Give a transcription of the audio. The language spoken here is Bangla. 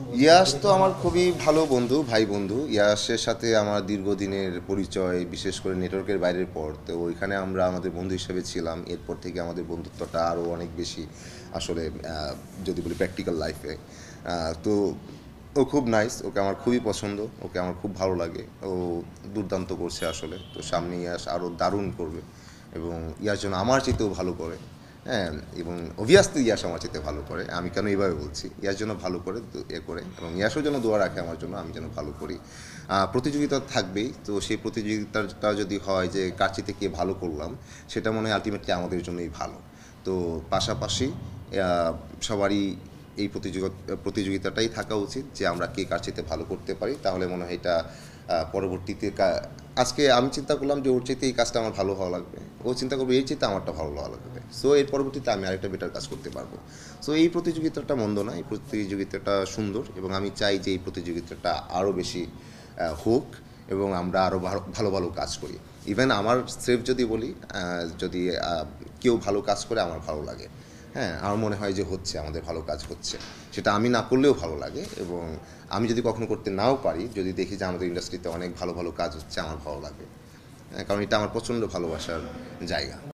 ইয়াশ তো আমার খুবই ভালো বন্ধু, ভাই বন্ধু। ইয়াশের সাথে আমার দীর্ঘদিনের পরিচয়, বিশেষ করে নেটওয়ার্কের বাইরের পর। তো ওইখানে আমরা আমাদের বন্ধু হিসেবে ছিলাম। এরপর থেকে আমাদের বন্ধুত্বটা আরও অনেক বেশি আসলে যদি বলি প্র্যাকটিক্যাল লাইফে। তো ও খুব নাইস, ওকে আমার খুবই পছন্দ, ওকে আমার খুব ভালো লাগে। ও দুর্দান্ত করছে আসলে। তো সামনে ইয়াশ আরও দারুণ করবে এবং ইয়ার জন্য আমার চেয়েতেও ভালো করে। হ্যাঁ, এবং অবভিয়াসলি ইয়াস আমার চাইতে ভালো করে। আমি কেন এইভাবে বলছি, ইয়াস যেন ভালো করে এ করে, এবং ইয়াসও যেন দোয়া রাখে আমার জন্য, আমি যেন ভালো করি। প্রতিযোগিতা থাকবেই, তো সেই প্রতিযোগিতাটা যদি হয় যে কার চাইতে কে ভালো করলাম, সেটা মনে হয় আলটিমেটলি আমাদের জন্যই ভালো। তো পাশাপাশি সবারই এই প্রতিযোগিতাটাই থাকা উচিত যে আমরা কে কার চাইতে ভালো করতে পারি। তাহলে মনে হয় এটা পরবর্তীতে আজকে আমি চিন্তা করলাম যে ওর চাইতে এই কাজটা আমার ভালো হওয়া লাগবে, ও চিন্তা করবে এই চাইতে আমারটা ভালো হওয়া লাগবে। সো এর পরবর্তীতে আমি আরেকটা বেটার কাজ করতে পারবো। সো এই প্রতিযোগিতাটা মন্দ না, এই প্রতিযোগিতাটা সুন্দর, এবং আমি চাই যে এই প্রতিযোগিতাটা আরও বেশি হোক এবং আমরা আরও ভালো ভালো কাজ করি। ইভেন আমার সেফ যদি বলি, যদি কেউ ভালো কাজ করে আমার ভালো লাগে। হ্যাঁ, আমার মনে হয় যে হচ্ছে, আমাদের ভালো কাজ হচ্ছে, সেটা আমি না করলেও ভালো লাগে। এবং আমি যদি কখনো করতে নাও পারি, যদি দেখি যে আমাদের ইন্ডাস্ট্রিতে অনেক ভালো ভালো কাজ হচ্ছে, আমার ভালো লাগে। কারণ এটা আমার প্রচণ্ড ভালোবাসার জায়গা।